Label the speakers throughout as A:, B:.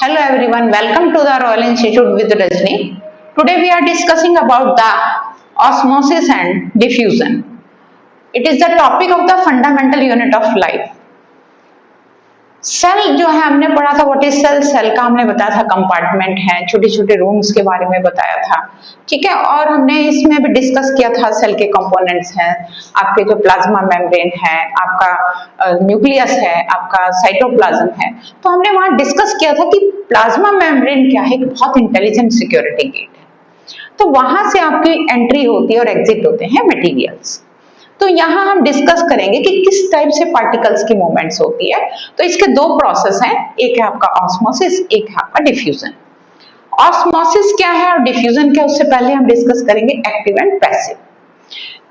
A: Hello everyone, welcome to the Royal Institute with Rajni. Today we are discussing about the osmosis and diffusion. It is the topic of the fundamental unit of life. Cell जो है हमने पढ़ा था what is cell. Cell का हमने बताया था compartment है, छोटे छोटे रूम्स के बारे में बताया था, ठीक है। और हमने इसमें भी डिस्कस किया था सेल के कंपोनेंट्स हैं, आपके जो प्लाज्मा मेम्ब्रेन है, आपका न्यूक्लियस है, आपका साइटोप्लाज्म है। तो हमने वहां डिस्कस किया था कि प्लाज्मा मेम्ब्रेन क्या है, एक बहुत इंटेलिजेंट सिक्योरिटी गेट है। तो वहां से आपकी एंट्री होती है और एग्जिट होते हैं मटेरियल्स। तो यहाँ हम डिस्कस करेंगे कि किस टाइप से पार्टिकल्स की मूवमेंट्स होती है। तो इसके दो प्रोसेस हैं, एक है आपका ऑस्मोसिस, एक है आपका डिफ्यूजन। ऑस्मोसिस क्या है और डिफ्यूजन क्या है, उससे पहले हम डिस्कस करेंगे एक्टिव एंड पैसिव।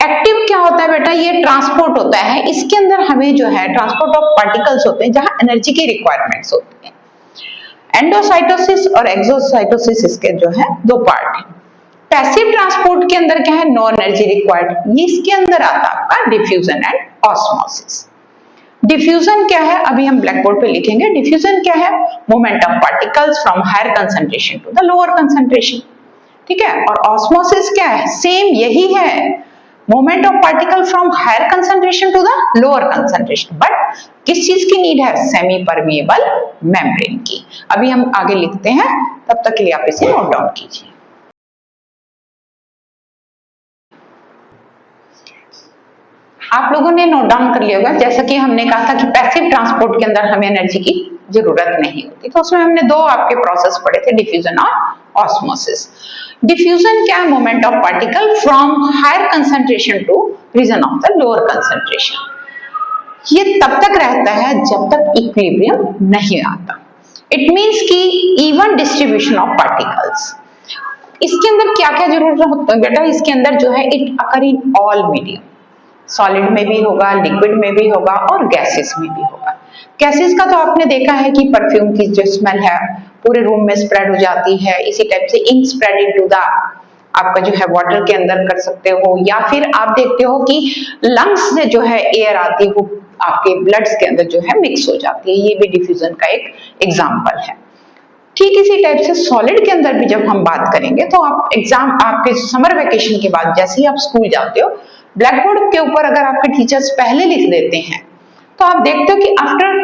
A: एक्टिव क्या होता है बेटा, ये ट्रांसपोर्ट होता है, इसके अंदर हमें जो है ट्रांसपोर्ट ऑफ पार्टिकल्स होते हैं जहां एनर्जी की रिक्वायरमेंट्स होती है। एंडोसाइटोसिस और एक्सोसाइटोसिस इसके जो है दो पार्ट है। पैसिव ट्रांसपोर्ट के अंदर क्या है, नो एनर्जी रिक्वायर्ड, ये इसके अंदर आता है आपका डिफ्यूजन एंड ऑस्मोसिस। डिफ्यूजन क्या है, अभी हम ब्लैक बोर्ड पे लिखेंगे। डिफ्यूजन क्या है, movement of particles from higher concentration to the lower concentration, ठीक है। और ऑस्मोसिस क्या है, सेम यही है, movement of particle from higher concentration to the lower concentration, but किस चीज की नीड है, सेमी परमिएबल मेम्ब्रेन की। अभी हम आगे लिखते हैं, तब तक के लिए आप इसे नोट डाउन कीजिए। आप लोगों ने नोट डाउन कर लिया होगा, जैसा कि हमने कहा था कि पैसिव ट्रांसपोर्ट के अंदर हमें एनर्जी की जरूरत नहीं होती, तो उसमें हमने दो आपके प्रोसेस पढ़े थे, डिफ्यूजन और ऑस्मोसिस। डिफ्यूजन क्या है, movement of particle from higher concentration to region of the lower concentration. ये तब तक रहता है जब तक इक्विलिब्रियम नहीं आता। इट मींस कि इवन डिस्ट्रीब्यूशन ऑफ पार्टिकल्स। इसके अंदर क्या क्या जरूरत होता है बेटा, इसके अंदर जो है it occur in all medium, solid में भी होगा, लिक्विड में भी होगा और गैसेस में भी होगा। गैसेस का तो आपने देखा है कि परफ्यूम की जो स्मेल है पूरे रूम में स्प्रेड हो जाती है, इसी टाइप से इंक स्प्रेड इनटू द आपका जो है वाटर के अंदर कर सकते हो, या फिर आप देखते हो कि लंग्स से जो है एयर आती है वो आपके ब्लड्स के अंदर जो है मिक्स हो जाती है, ये भी डिफ्यूजन का एक एग्जाम्पल है। ठीक इसी टाइप से सॉलिड के अंदर भी जब हम बात करेंगे तो आप एग्जाम आपके समर वेकेशन के बाद जैसे ही आप स्कूल जाते हो, ब्लैक बोर्ड के ऊपर अगर आपके टीचर्स पहले लिख देते हैं तो आप देखते हो कि आफ्टर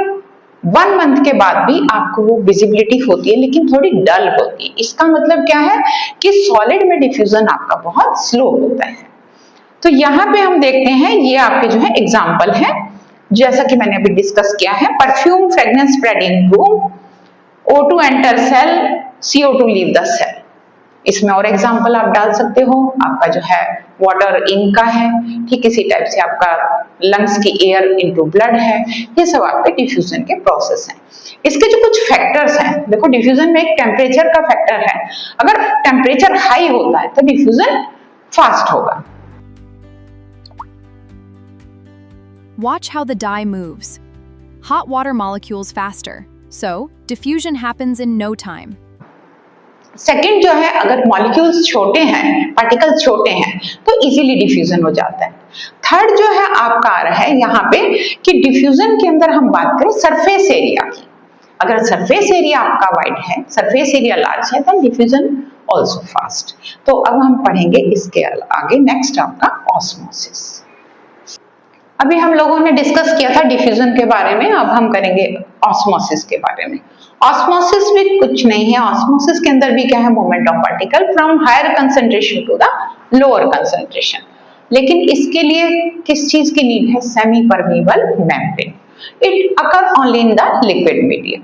A: 1 मंथ के बाद भी आपको वो विजिबिलिटी होती है, लेकिन थोड़ी डल होती है। इसका मतलब क्या है कि सॉलिड में डिफ्यूजन आपका बहुत स्लो होता है। तो यहाँ पे हम देखते हैं, ये आपके जो है एग्जाम्पल है, जैसा कि मैंने अभी डिस्कस किया है। Perfume fragrance spread in room, O2 enter cell, CO2 leave the cell. इसमें और एग्जांपल आप डाल सकते हो, आपका जो है वाटर इंक का है, ठीक इसी टाइप से आपका लंग्स की एयर इनटू ब्लड है, ये सब आपके डिफ्यूजन के प्रोसेस हैं। इसके जो कुछ फैक्टर्स हैं, देखो डिफ्यूजन में एक टेम्परेचर का फैक्टर है, अगर टेम्परेचर हाई होता है तो डिफ्यूजन फास्ट होगा।
B: Watch how the dye moves. Hot water molecules faster, so diffusion happens in no time.
A: Second जो है, अगर मॉलिक्यूल्स छोटे हैं, पार्टिकल्स छोटे हैं, तो इजीली डिफ्यूजन हो जाता है। थर्ड जो है आपका आ रहा है यहाँ पे कि डिफ्यूजन के अंदर हम बात करें सरफेस एरिया की, अगर सरफेस एरिया आपका वाइड है, सरफेस एरिया लार्ज है, तो डिफ्यूजन ऑल्सो फास्ट। तो अब हम पढ़ेंगे इसके आगे नेक्स्ट आपका ऑस्मोसिस। अभी हम लोगों ने डिस्कस किया था डिफ्यूजन के बारे में, अब हम करेंगे ऑस्मोसिस के बारे में। ऑस्मोसिस भी कुछ नहीं है, ऑस्मोसिस के अंदर भी क्या है, movement of particle from higher concentration to the lower concentration, लेकिन इसके लिए किस चीज की नीड है, semi permeable membrane. It occur only in the liquid medium.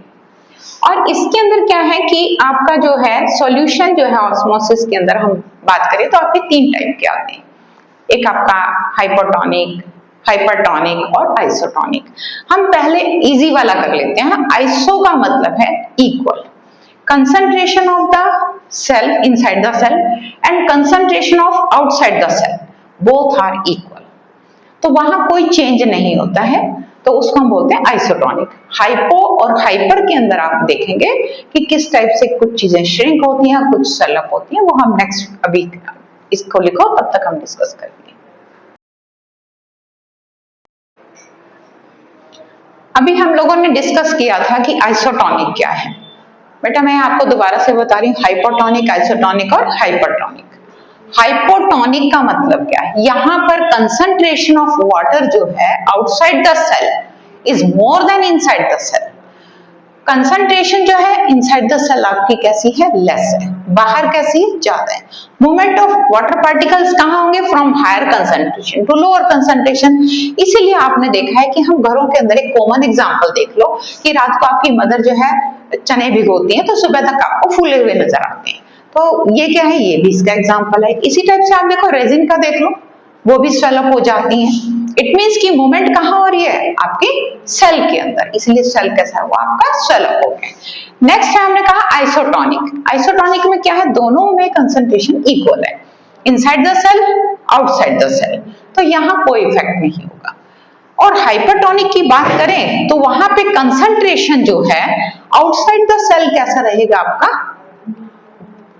A: और इसके अंदर क्या है कि आपका जो है सॉल्यूशन जो है ऑस्मोसिस के अंदर हम बात करें तो आपके 3 टाइप के आते हैं, एक आपका हाइपोटोनिक, हाइपरटोनिक और आइसोटोनिक। हम पहले इजी वाला कर लेते हैं। आइसो का मतलब है equal, concentration of the cell inside the cell and concentration of outside the cell, both are equal, तो वहां कोई चेंज नहीं होता है, तो उसको हम बोलते हैं आइसोटोनिक। हाइपो और हाइपर के अंदर आप देखेंगे कि किस टाइप से कुछ चीजें श्रिंक होती हैं, कुछ सेल अप होती हैं, वो हम नेक्स्ट, अभी इसको लिखो तब तक हम डिस्कस करेंगे। अभी हम लोगों ने डिस्कस किया था कि आइसोटोनिक क्या है। बेटा मैं आपको दोबारा से बता रही हूँ, हाइपोटोनिक, आइसोटोनिक और हाइपरटोनिक। हाइपोटोनिक का मतलब क्या है, यहाँ पर कंसंट्रेशन ऑफ वाटर जो है outside the cell is more than inside the cell. Concentration जो है इनसाइड द सेल आपकी कैसी है, लेस है, बाहर कैसी है, ज्यादा है। मूवमेंट ऑफ वाटर पार्टिकल्स कहाँ होंगे, from higher concentration to lower concentration. इसीलिए आपने देखा है कि हम घरों के अंदर एक कॉमन एग्जांपल देख लो कि रात को आपकी मदर जो है चने भिगोती हैं तो सुबह तक आपको फूले हुए नजर आते हैं। तो ये क्या है, ये भी इसका एग्जांपल है। इसी टाइप से आप देखो रेजिन का देख लो, वो भी स्वेलअप हो जाती हैं। इट मीन्स की मूवमेंट कहाँ हो रही है, आपके सेल के अंदर, इसलिए सेल कैसा हुआ, आपका स्वेलअप हो गया। नेक्स्ट है हमने कहा आइसोटोनिक। आइसोटोनिक में क्या है, दोनों में कंसंट्रेशन इक्वल है, inside the cell, outside the cell, तो यहाँ कोई इफेक्ट नहीं होगा। और हाइपरटोनिक की बात करें तो वहां पे कंसंट्रेशन जो है आउटसाइड द सेल कैसा रहेगा, आपका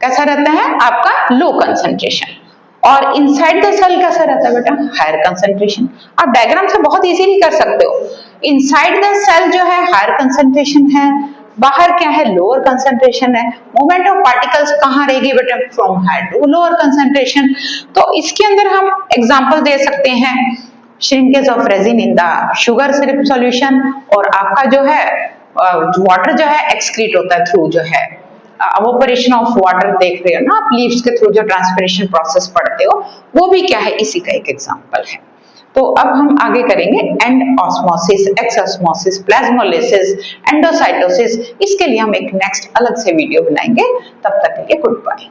A: कैसा रहता है, आपका लो कंसंट्रेशन, और इनसाइड द सेल कैसा रहता है बेटा, हायर कंसंट्रेशन। आप डायग्राम से बहुत इजीली कर सकते हो, इनसाइड द सेल जो है हायर कंसंट्रेशन है, बाहर क्या है, लोअर कंसंट्रेशन है। मूवमेंट ऑफ पार्टिकल्स कहाँ रहेगी बेटा, from higher to lower concentration. तो इसके अंदर हम एग्जांपल दे सकते हैं shrinkage of raisin in the sugar syrup solution, और आपका जो है वाटर जो है एक्सक्रीट होता है थ्रू जो है इवेपोरेशन ऑफ वाटर, देख रहे हो ना आप लीव्स के थ्रू जो ट्रांसपिरेशन प्रोसेस पढ़ते हो, वो भी क्या है, इसी का एक एग्जांपल है। तो अब हम आगे करेंगे एंड ऑस्मोसिस, एक्सऑस्मोसिस, प्लाज्मोलिसिस, एंडोसाइटोसिस। इसके लिए हम एक नेक्स्ट अलग से वीडियो बनाएंगे। तब तक के लिए गुड बाय।